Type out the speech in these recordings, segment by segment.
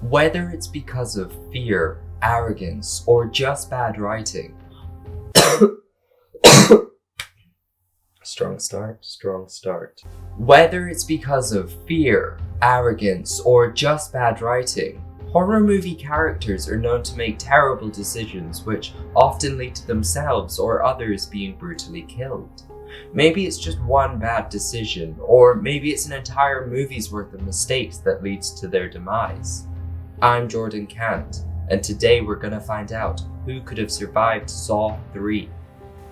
Whether it's because of fear, arrogance, or just bad writing. Strong start. Whether it's because of fear, arrogance, or just bad writing, horror movie characters are known to make terrible decisions which often lead to themselves or others being brutally killed. Maybe it's just one bad decision, or maybe it's an entire movie's worth of mistakes that leads to their demise. I'm Jordan Cant, and today we're gonna find out who could have survived Saw 3.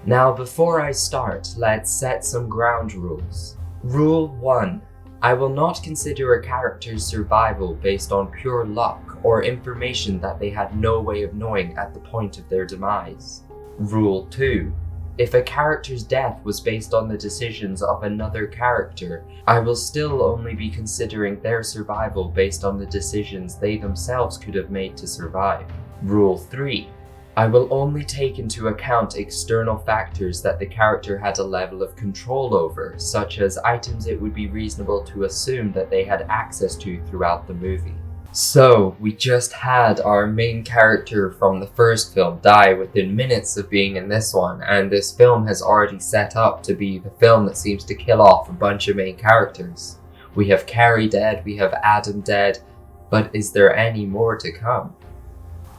Now before I start, let's set some ground rules. Rule 1. I will not consider a character's survival based on pure luck or information that they had no way of knowing at the point of their demise. Rule 2. If a character's death was based on the decisions of another character, I will still only be considering their survival based on the decisions they themselves could have made to survive. Rule 3. I will only take into account external factors that the character had a level of control over, such as items it would be reasonable to assume that they had access to throughout the movie. So, we just had our main character from the first film die within minutes of being in this one, and this film has already set up to be the film that seems to kill off a bunch of main characters. We have Carrie dead, we have Adam dead, but is there any more to come?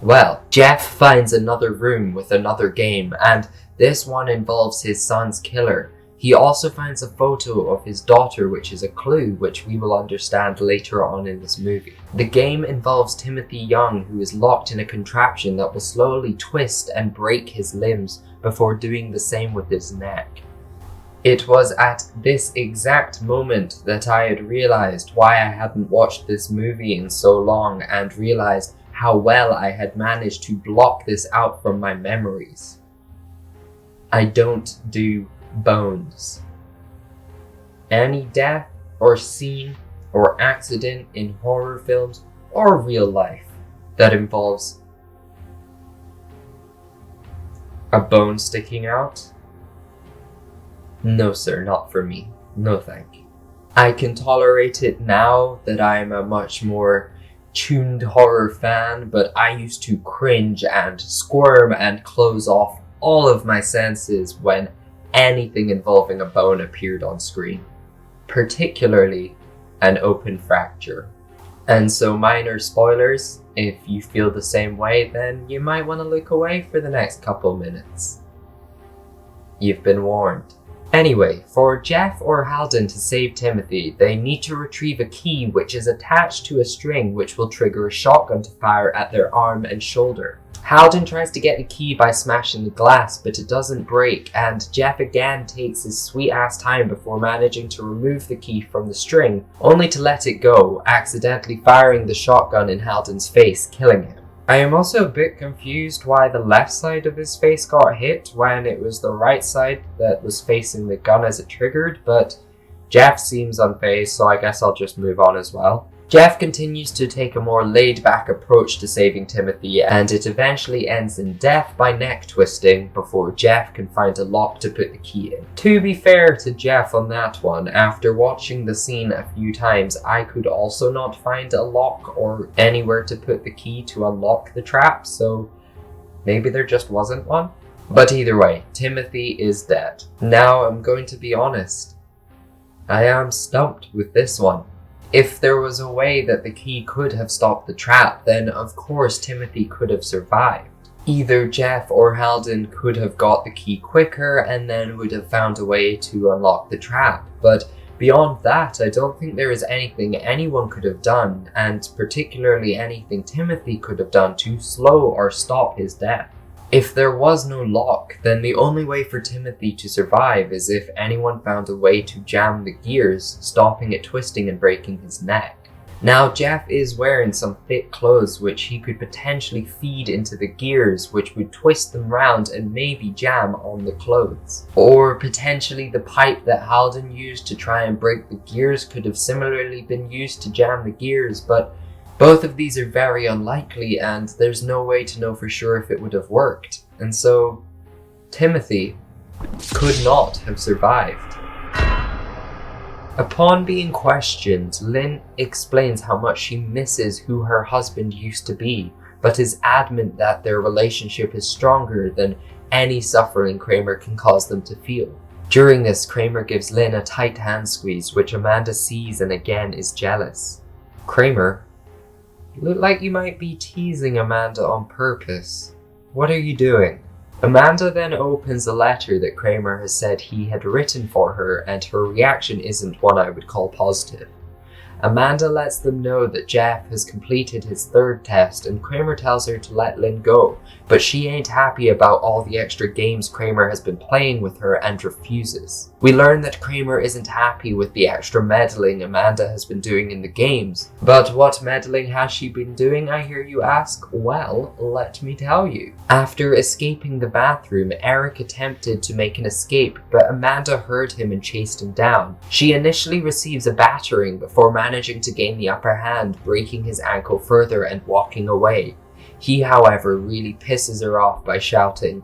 Well, Jeff finds another room with another game, and this one involves his son's killer. He also finds a photo of his daughter, which is a clue which we will understand later on in this movie. The game involves Timothy Young, who is locked in a contraption that will slowly twist and break his limbs before doing the same with his neck. It was at this exact moment that I had realized why I hadn't watched this movie in so long, and realized how well I had managed to block this out from my memories. I don't do bones. Any death or scene or accident in horror films or real life that involves a bone sticking out? No sir, not for me. No thank you. I can tolerate it now that I am a much more tuned horror fan, but I used to cringe and squirm and close off all of my senses when anything involving a bone appeared on screen, particularly an open fracture. And so minor spoilers, if you feel the same way, then you might want to look away for the next couple minutes. You've been warned. Anyway, for Jeff or Halden to save Timothy, they need to retrieve a key which is attached to a string which will trigger a shotgun to fire at their arm and shoulder. Halden tries to get the key by smashing the glass, but it doesn't break, and Jeff again takes his sweet ass time before managing to remove the key from the string, only to let it go, accidentally firing the shotgun in Halden's face, killing him. I am also a bit confused why the left side of his face got hit when it was the right side that was facing the gun as it triggered, but Jeff seems unfazed, so I guess I'll just move on as well. Jeff continues to take a more laid-back approach to saving Timothy, and it eventually ends in death by neck twisting before Jeff can find a lock to put the key in. To be fair to Jeff on that one, after watching the scene a few times, I could also not find a lock or anywhere to put the key to unlock the trap, so maybe there just wasn't one. But either way, Timothy is dead. Now I'm going to be honest. I am stumped with this one. If there was a way that the key could have stopped the trap, then of course Timothy could have survived. Either Jeff or Halden could have got the key quicker and then would have found a way to unlock the trap, but beyond that, I don't think there is anything anyone could have done, and particularly anything Timothy could have done to slow or stop his death. If there was no lock, then the only way for Timothy to survive is if anyone found a way to jam the gears, stopping it twisting and breaking his neck. Now Jeff is wearing some thick clothes which he could potentially feed into the gears, which would twist them round and maybe jam on the clothes. Or potentially the pipe that Halden used to try and break the gears could have similarly been used to jam the gears, but both of these are very unlikely, and there's no way to know for sure if it would have worked. And so, Timothy could not have survived. Upon being questioned, Lynn explains how much she misses who her husband used to be, but is adamant that their relationship is stronger than any suffering Kramer can cause them to feel. During this, Kramer gives Lynn a tight hand squeeze, which Amanda sees and again is jealous. Kramer, you look like you might be teasing Amanda on purpose. What are you doing? Amanda then opens a letter that Kramer has said he had written for her, and her reaction isn't one I would call positive. Amanda lets them know that Jeff has completed his third test, and Kramer tells her to let Lynn go, but she ain't happy about all the extra games Kramer has been playing with her and refuses. We learn that Kramer isn't happy with the extra meddling Amanda has been doing in the games. But what meddling has she been doing, I hear you ask? Well, let me tell you. After escaping the bathroom, Eric attempted to make an escape, but Amanda heard him and chased him down. She initially receives a battering before managing to gain the upper hand, breaking his ankle further and walking away. He, however, really pisses her off by shouting,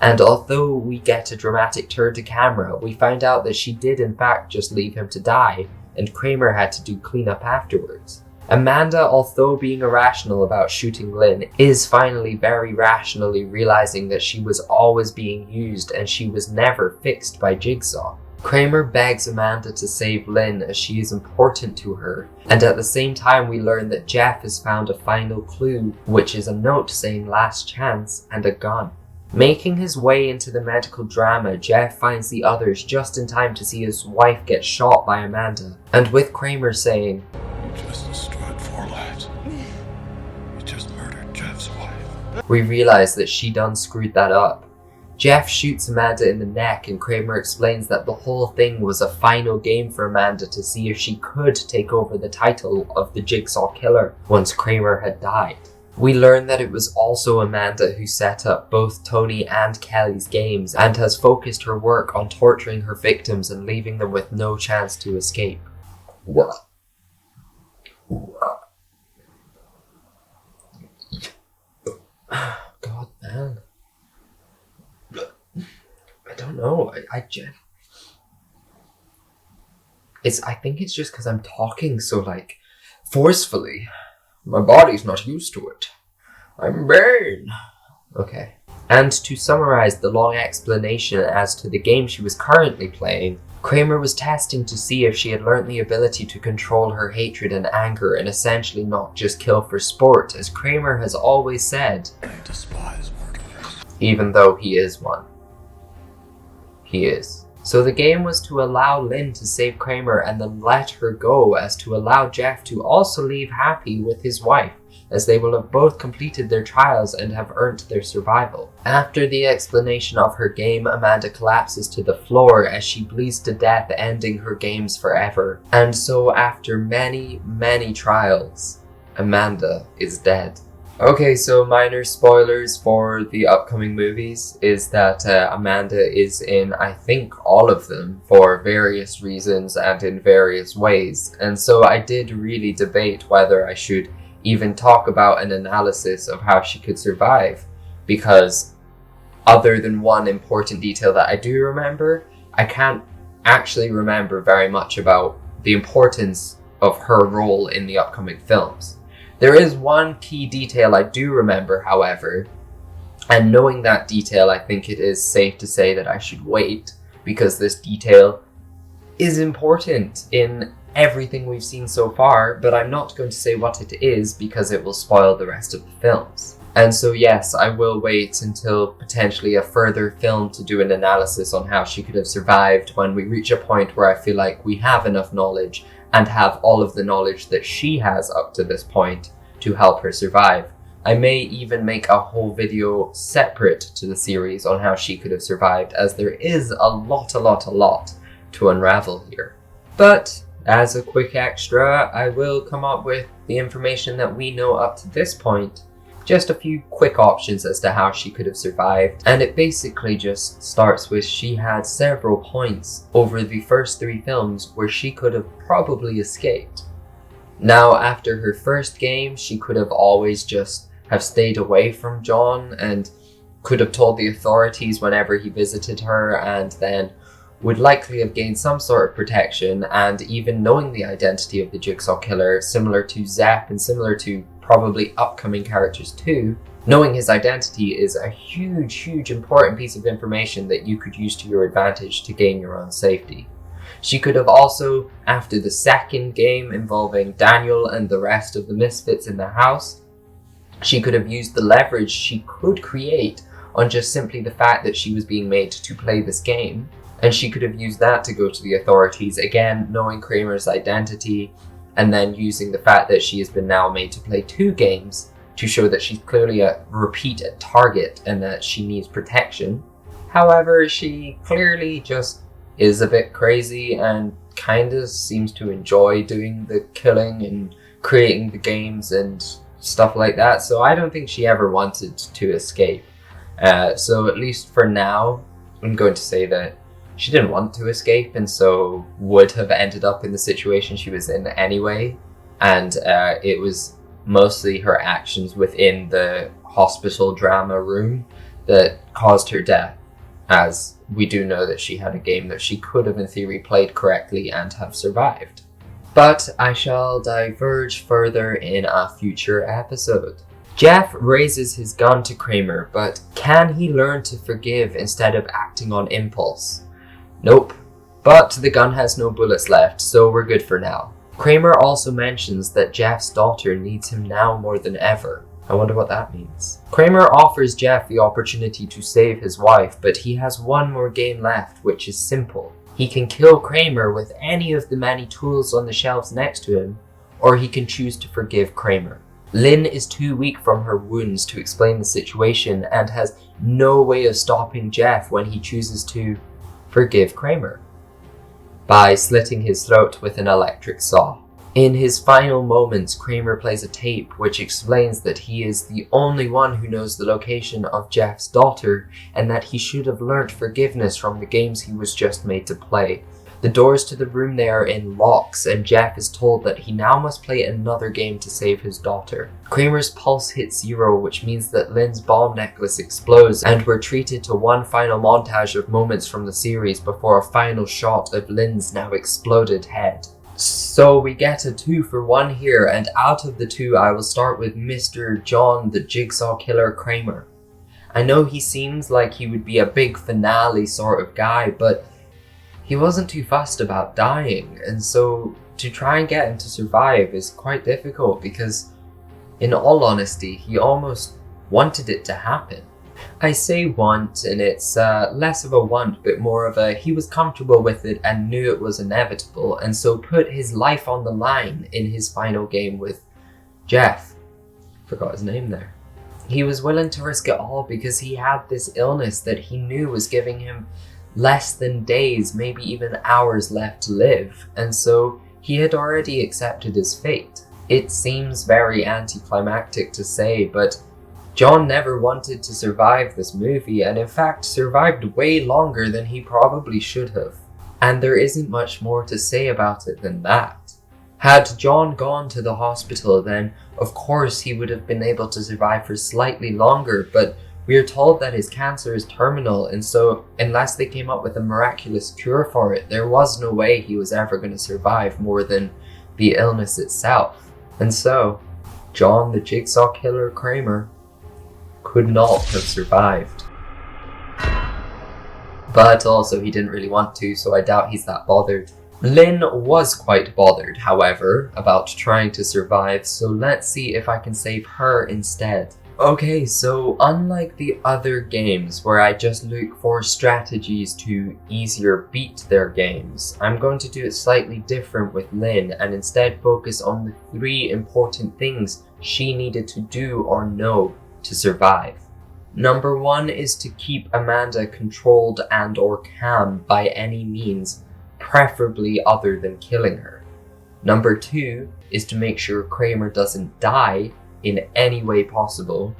and although we get a dramatic turn to camera, we find out that she did in fact just leave him to die, and Kramer had to do cleanup afterwards. Amanda, although being irrational about shooting Lynn, is finally very rationally realizing that she was always being used and she was never fixed by Jigsaw. Kramer begs Amanda to save Lynn as she is important to her, and at the same time we learn that Jeff has found a final clue, which is a note saying last chance and a gun. Making his way into the medical drama, Jeff finds the others just in time to see his wife get shot by Amanda, and with Kramer saying, "You just destroyed 4 lives. You just murdered Jeff's wife." we realize that she done screwed that up. Jeff shoots Amanda in the neck, and Kramer explains that the whole thing was a final game for Amanda to see if she could take over the title of the Jigsaw Killer once Kramer had died. We learn that it was also Amanda who set up both Tony and Kelly's games and has focused her work on torturing her victims and leaving them with no chance to escape. God, man. I don't know. I think it's just because I'm talking so, forcefully. My body's not used to it. I'm vain. Okay. And to summarize the long explanation as to the game she was currently playing, Kramer was testing to see if she had learnt the ability to control her hatred and anger and essentially not just kill for sport, as Kramer has always said. I despise murderers. Even though he is one. He is. So the game was to allow Lynn to save Kramer and then let her go, as to allow Jeff to also leave happy with his wife, as they will have both completed their trials and have earned their survival. After the explanation of her game, Amanda collapses to the floor as she bleeds to death, ending her games forever. And so after many, many trials, Amanda is dead. Okay, so minor spoilers for the upcoming movies is that Amanda is in, I think, all of them for various reasons and in various ways. And so I did really debate whether I should even talk about an analysis of how she could survive, because other than one important detail that I do remember, I can't actually remember very much about the importance of her role in the upcoming films. There is one key detail I do remember, however, and knowing that detail, I think it is safe to say that I should wait, because this detail is important in everything we've seen so far, but I'm not going to say what it is because it will spoil the rest of the films. And so yes, I will wait until potentially a further film to do an analysis on how she could have survived when we reach a point where I feel like we have enough knowledge and have all of the knowledge that she has up to this point to help her survive. I may even make a whole video separate to the series on how she could have survived, as there is a lot to unravel here. But as a quick extra, I will come up with the information that we know up to this point, just a few quick options as to how she could have survived, and it basically just starts with she had several points over the first 3 films where she could have probably escaped. Now, after her first game, she could have always just have stayed away from John and could have told the authorities whenever he visited her, and then would likely have gained some sort of protection, and even knowing the identity of the Jigsaw Killer, similar to Zep and similar to probably upcoming characters too, knowing his identity is a huge important piece of information that you could use to your advantage to gain your own safety. She could have also, after the second game involving Daniel and the rest of the misfits in the house, she could have used the leverage she could create on just simply the fact that she was being made to play this game, and she could have used that to go to the authorities, again knowing KRAMER's identity, and then using the fact that she has been now made to play 2 games to show that she's clearly a repeat target and that she needs protection. However, she clearly just is a bit crazy and kinda seems to enjoy doing the killing and creating the games and stuff like that, so I don't think she ever wanted to escape. So at least for now, I'm going to say that she didn't want to escape, and so would have ended up in the situation she was in anyway, and it was mostly her actions within the hospital drama room that caused her death, as we do know that she had a game that she could have in theory played correctly and have survived. But I shall diverge further in a future episode. Jeff raises his gun to KRAMER, but can he learn to forgive instead of acting on impulse? Nope, but the gun has no bullets left, so we're good for now. KRAMER also mentions that Jeff's daughter needs him now more than ever. I wonder what that means. KRAMER offers Jeff the opportunity to save his wife, but he has one more game left, which is simple. He can kill KRAMER with any of the many tools on the shelves next to him, or he can choose to forgive KRAMER. LYNN is too weak from her wounds to explain the situation and has no way of stopping Jeff when he chooses to forgive KRAMER by slitting his throat with an electric saw. In his final moments, KRAMER plays a tape which explains that he is the only one who knows the location of Jeff's daughter and that he should have learnt forgiveness from the games he was just made to play. The doors to the room they are in locks, and Jeff is told that he now must play another game to save his daughter. KRAMER's pulse hits 0, which means that LYNN's bomb necklace explodes, and we're treated to one final montage of moments from the series before a final shot of LYNN's now exploded head. So we get a 2 for 1 here, and out of the 2 I will start with Mr. John the Jigsaw Killer KRAMER. I know he seems like he would be a big finale sort of guy, but he wasn't too fussed about dying, and so to try and get him to survive is quite difficult because, in all honesty, he almost wanted it to happen. I say want, and it's less of a want, but more of a he was comfortable with it and knew it was inevitable, and so put his life on the line in his final game with Jeff. Forgot his name there. He was willing to risk it all because he had this illness that he knew was giving him less than days, maybe even hours left to live, and so he had already accepted his fate. It seems very anticlimactic to say, but John never wanted to survive this movie, and in fact survived way longer than he probably should have. And there isn't much more to say about it than that. Had John gone to the hospital, then of course he would have been able to survive for slightly longer, but we are told that his cancer is terminal, and so unless they came up with a miraculous cure for it, there was no way he was ever going to survive more than the illness itself. And so, John the Jigsaw Killer KRAMER could not have survived. But also he didn't really want to, so I doubt he's that bothered. LYNN was quite bothered, however, about trying to survive, so let's see if I can save her instead. Okay, so unlike the other games where I just look for strategies to easier beat their games, I'm going to do it slightly different with LYNN and instead focus on the 3 important things she needed to do or know to survive. Number 1 is to keep Amanda controlled and or calm by any means, preferably other than killing her. Number 2 is to make sure KRAMER doesn't die in any way possible.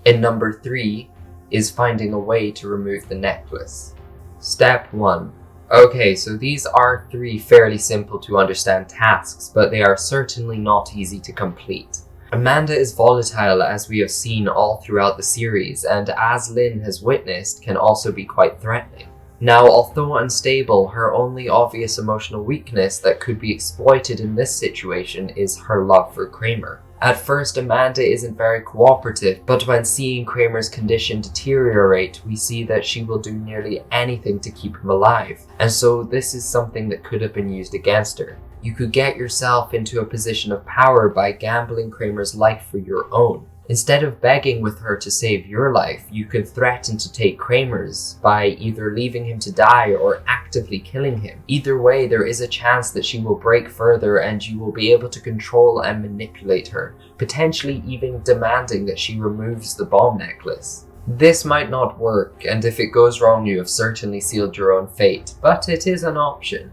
And number 3 is finding a way to remove the necklace. Step 1. Okay, so these are 3 fairly simple to understand tasks, but they are certainly not easy to complete. Amanda is volatile, as we have seen all throughout the series, and as LYNN has witnessed, can also be quite threatening. Now, although unstable, her only obvious emotional weakness that could be exploited in this situation is her love for KRAMER. At first, Amanda isn't very cooperative, but when seeing KRAMER's condition deteriorate, we see that she will do nearly anything to keep him alive, and so this is something that could have been used against her. You could get yourself into a position of power by gambling KRAMER's life for your own. Instead of begging with her to save your life, you could threaten to take KRAMER's by either leaving him to die or actively killing him. Either way, there is a chance that she will break further and you will be able to control and manipulate her, potentially even demanding that she removes the bomb necklace. This might not work, and if it goes wrong, you have certainly sealed your own fate, but it is an option.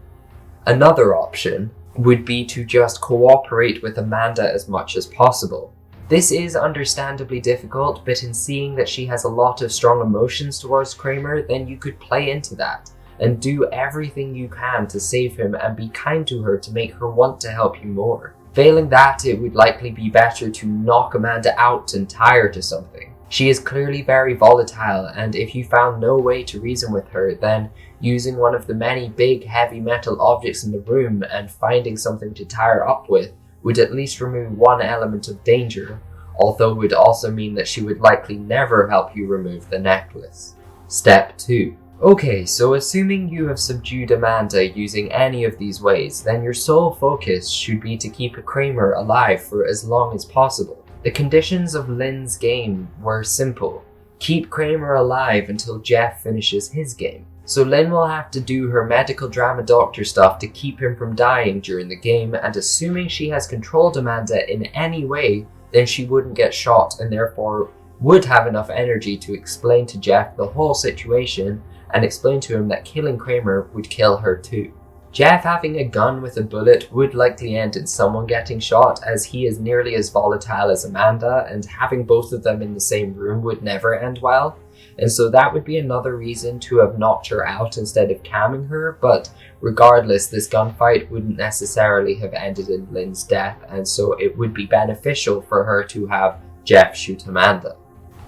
Another option would be to just cooperate with Amanda as much as possible. This is understandably difficult, but in seeing that she has a lot of strong emotions towards KRAMER, then you could play into that and do everything you can to save him and be kind to her to make her want to help you more. Failing that, it would likely be better to knock Amanda out and tie her to something. She is clearly very volatile, and if you found no way to reason with her, then using one of the many big heavy metal objects in the room and finding something to tie her up with would at least remove one element of danger, although would also mean that she would likely never help you remove the necklace. Step 2. Okay, so assuming you have subdued Amanda using any of these ways, then your sole focus should be to keep KRAMER alive for as long as possible. The conditions of LYNN's game were simple. Keep KRAMER alive until Jeff finishes his game. So LYNN will have to do her medical drama doctor stuff to keep him from dying during the game, and assuming she has controlled Amanda in any way, then she wouldn't get shot and therefore would have enough energy to explain to Jeff the whole situation and explain to him that killing KRAMER would kill her too. Jeff having a gun with a bullet would likely end in someone getting shot, as he is nearly as volatile as Amanda, and having both of them in the same room would never end well. And so that would be another reason to have knocked her out instead of calming her, but regardless, this gunfight wouldn't necessarily have ended in LYNN's death, and so it would be beneficial for her to have Jeff shoot Amanda.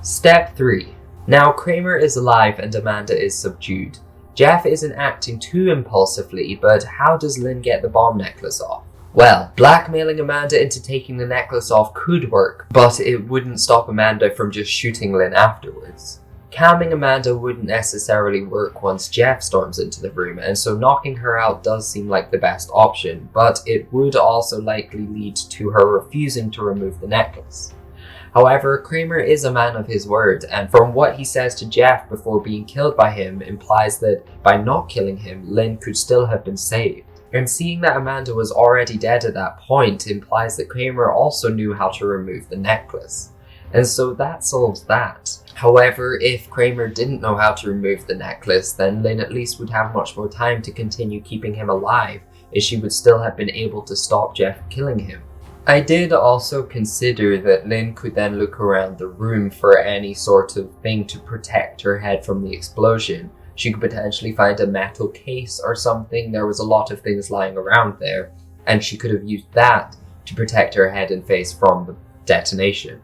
Step 3. Now KRAMER is alive and Amanda is subdued. Jeff isn't acting too impulsively, but how does LYNN get the bomb necklace off? Well, blackmailing Amanda into taking the necklace off could work, but it wouldn't stop Amanda from just shooting LYNN afterwards. Calming Amanda wouldn't necessarily work once Jeff storms into the room, and so knocking her out does seem like the best option, but it would also likely lead to her refusing to remove the necklace. However, KRAMER is a man of his word, and from what he says to Jeff before being killed by him implies that by not killing him, LYNN could still have been saved. And seeing that Amanda was already dead at that point implies that KRAMER also knew how to remove the necklace. And so that solves that. However, if KRAMER didn't know how to remove the necklace, then LYNN at least would have much more time to continue keeping him alive, as she would still have been able to stop Jeff killing him. I did also consider that LYNN could then look around the room for any sort of thing to protect her head from the explosion. She could potentially find a metal case or something. There was a lot of things lying around there, and she could have used that to protect her head and face from the detonation.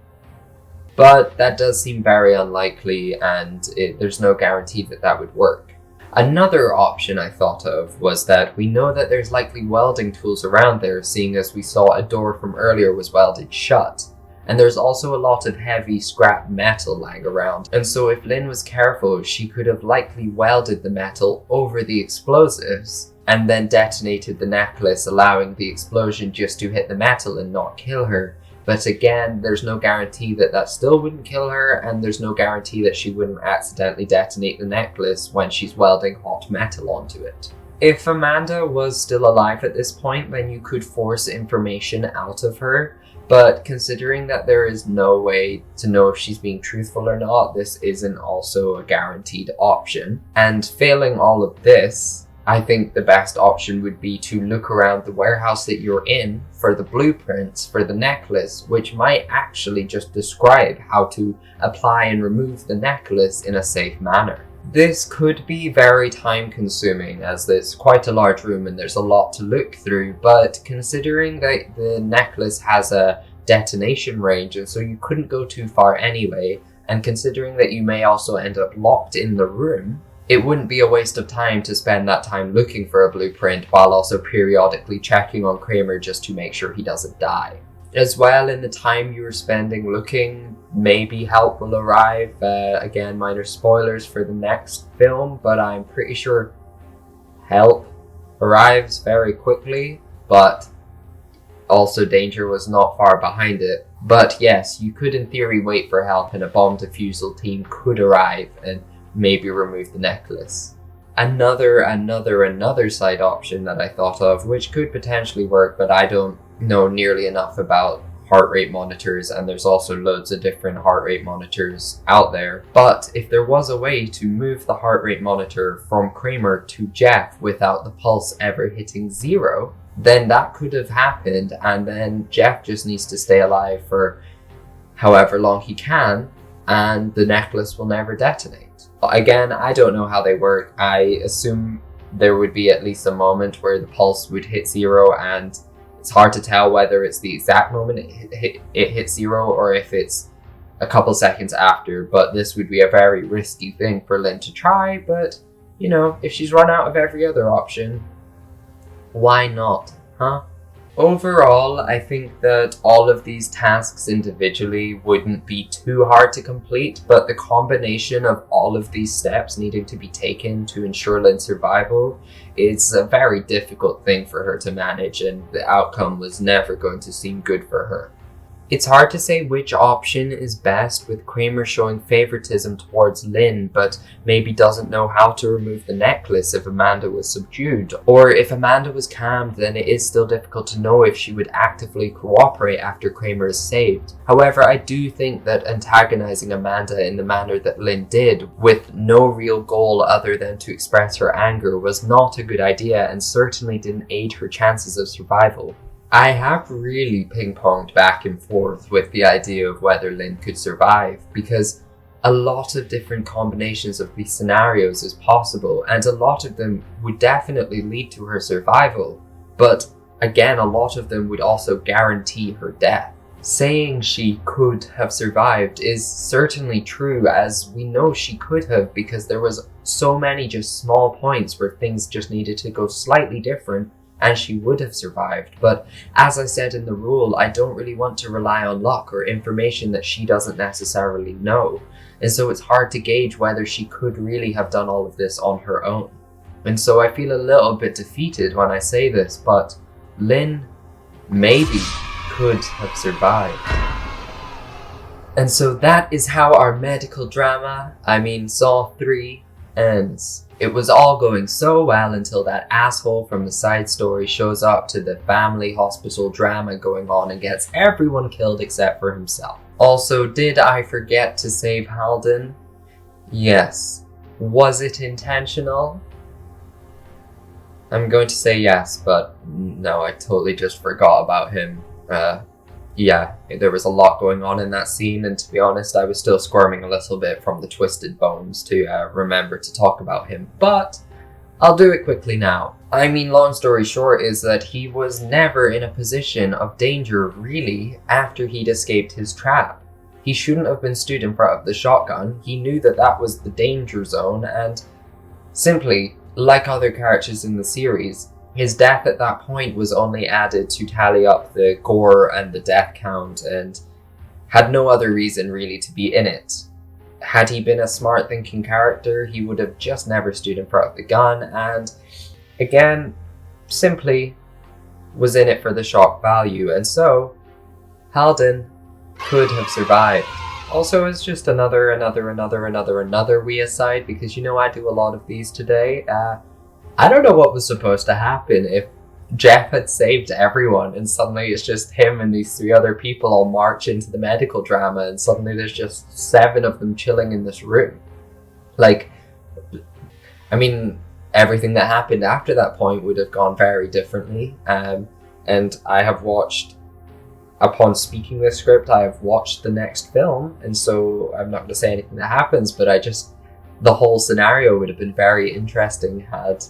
But that does seem very unlikely, and there's no guarantee that that would work. Another option I thought of was that we know that there's likely welding tools around there, seeing as we saw a door from earlier was welded shut. And there's also a lot of heavy scrap metal lying around, and so if LYNN was careful, she could have likely welded the metal over the explosives and then detonated the necklace, allowing the explosion just to hit the metal and not kill her. But again, there's no guarantee that that still wouldn't kill her, and there's no guarantee that she wouldn't accidentally detonate the necklace when she's welding hot metal onto it. If Amanda was still alive at this point, then you could force information out of her, but considering that there is no way to know if she's being truthful or not, this isn't also a guaranteed option. And failing all of this, I think the best option would be to look around the warehouse that you're in for the blueprints for the necklace, which might actually just describe how to apply and remove the necklace in a safe manner. This could be very time consuming, as it's quite a large room and there's a lot to look through, but considering that the necklace has a detonation range and so you couldn't go too far anyway, and considering that you may also end up locked in the room, it wouldn't be a waste of time to spend that time looking for a blueprint while also periodically checking on KRAMER just to make sure he doesn't die. As well, in the time you were spending looking, maybe help will arrive. Again, minor spoilers for the next film, but I'm pretty sure help arrives very quickly, but also danger was not far behind it. But yes, you could in theory wait for help and a bomb defusal team could arrive and maybe remove the necklace. Another side option that I thought of, which could potentially work, but I don't know nearly enough about heart rate monitors, and there's also loads of different heart rate monitors out there. But if there was a way to move the heart rate monitor from KRAMER to Jeff without the pulse ever hitting 0, then that could have happened, and then Jeff just needs to stay alive for however long he can, and the necklace will never detonate. Again, I don't know how they work. I assume there would be at least a moment where the pulse would hit 0, and it's hard to tell whether it's the exact moment it hits 0 or if it's a couple seconds after, but this would be a very risky thing for LYNN to try, but, you know, if she's run out of every other option, why not, huh? Overall, I think that all of these tasks individually wouldn't be too hard to complete, but the combination of all of these steps needing to be taken to ensure LYNN's survival is a very difficult thing for her to manage, and the outcome was never going to seem good for her. It's hard to say which option is best, with KRAMER showing favoritism towards LYNN, but maybe doesn't know how to remove the necklace if Amanda was subdued. Or if Amanda was calmed, then it is still difficult to know if she would actively cooperate after KRAMER is saved. However, I do think that antagonizing Amanda in the manner that LYNN did, with no real goal other than to express her anger, was not a good idea and certainly didn't aid her chances of survival. I have really ping-ponged back and forth with the idea of whether LYNN could survive, because a lot of different combinations of these scenarios is possible, and a lot of them would definitely lead to her survival, but again, a lot of them would also guarantee her death. Saying she could have survived is certainly true, as we know she could have, because there was so many just small points where things just needed to go slightly different and she would have survived. But as I said in the rule, I don't really want to rely on luck or information that she doesn't necessarily know, and so it's hard to gauge whether she could really have done all of this on her own. And so I feel a little bit defeated when I say this, but LYNN maybe could have survived. And so that is how our medical drama, Saw 3, ends. It was all going so well until that asshole from the side story shows up to the family hospital drama going on and gets everyone killed except for himself. Also, did I forget to save Halden? Yes. Was it intentional? I'm going to say yes, but no, I totally just forgot about him. Yeah, there was a lot going on in that scene, and to be honest, I was still squirming a little bit from the twisted bones to remember to talk about him, but I'll do it quickly now. Long story short is that he was never in a position of danger, really, after he'd escaped his trap. He shouldn't have been stood in front of the shotgun. He knew that that was the danger zone, and simply, like other characters in the series, his death at that point was only added to tally up the gore and the death count, and had no other reason really to be in it. Had he been a smart thinking character, he would have just never stood in front of the gun, and again, simply was in it for the shock value, and so Halden could have survived. Also, it's just another wee aside, because you know I do a lot of these today. I don't know what was supposed to happen if Jeff had saved everyone and suddenly it's just him and these 3 other people all march into the medical drama and suddenly there's just 7 of them chilling in this room. Everything that happened after that point would have gone very differently. And I have watched, upon speaking this script, I have watched the next film, and so I'm not going to say anything that happens, but the whole scenario would have been very interesting had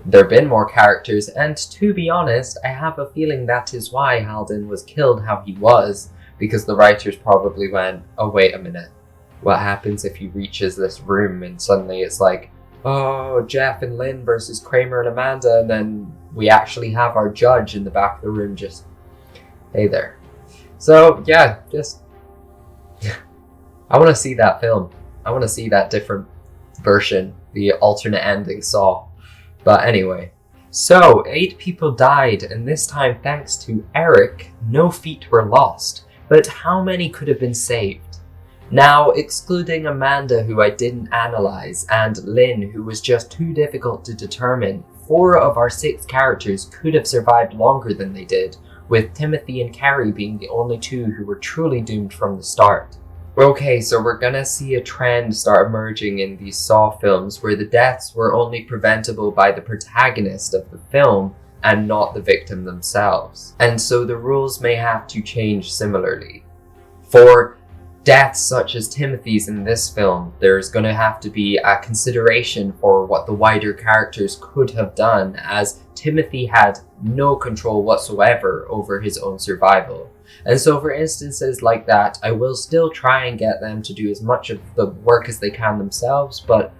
there been more characters, and to be honest, I have a feeling that is why Halden was killed how he was, because the writers probably went, oh wait a minute, what happens if he reaches this room and suddenly it's like oh, Jeff and Lynn versus Kramer and Amanda, and then we actually have our judge in the back of the room just, hey there. So yeah, just, I want to see that film. I want to see that different version, the alternate ending Saw. But anyway, so 8 people died, and this time thanks to Eric, no feet were lost. But how many could have been saved? Now, excluding Amanda, who I didn't analyze, and Lynn, who was just too difficult to determine, 4 of our 6 characters could have survived longer than they did, with Timothy and Carrie being the only 2 who were truly doomed from the start. Okay, so we're gonna see a trend start emerging in these Saw films where the deaths were only preventable by the protagonist of the film and not the victim themselves. And so the rules may have to change similarly. For deaths such as Timothy's in this film, there's gonna have to be a consideration for what the wider characters could have done, as Timothy had no control whatsoever over his own survival. And so for instances like that, I will still try and get them to do as much of the work as they can themselves, but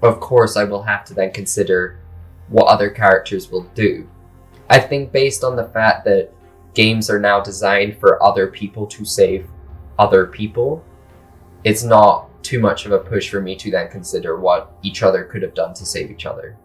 of course I will have to then consider what other characters will do. I think based on the fact that games are now designed for other people to save other people, it's not too much of a push for me to then consider what each other could have done to save each other.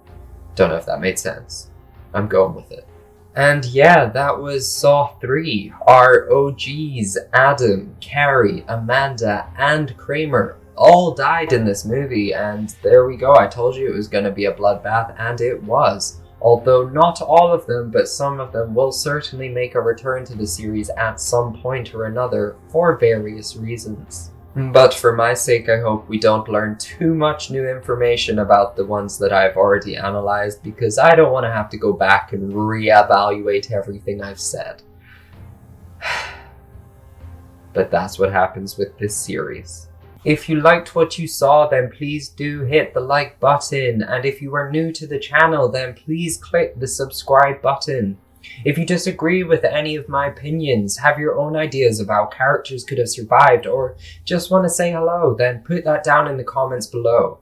Don't know if that made sense. I'm going with it. And yeah, that was Saw 3. Our OGs, Adam, Carrie, Amanda, and Kramer all died in this movie, and there we go. I told you it was going to be a bloodbath, and it was. Although not all of them, but some of them will certainly make a return to the series at some point or another for various reasons. But for my sake, I hope we don't learn too much new information about the ones that I've already analyzed, because I don't want to have to go back and reevaluate everything I've said. But that's what happens with this series. If you liked what you saw, then please do hit the like button, and if you are new to the channel, then please click the subscribe button. If you disagree with any of my opinions, have your own ideas of how characters could have survived, or just want to say hello, then put that down in the comments below.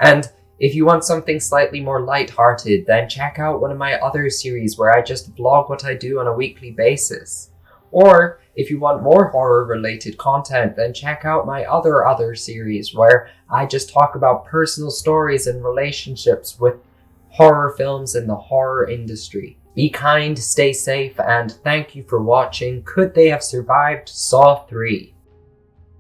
And if you want something slightly more light-hearted, then check out one of my other series where I just vlog what I do on a weekly basis. Or if you want more horror-related content, then check out my other series where I just talk about personal stories and relationships with horror films in the horror industry. Be kind, stay safe, and thank you for watching Could They Have Survived Saw 3?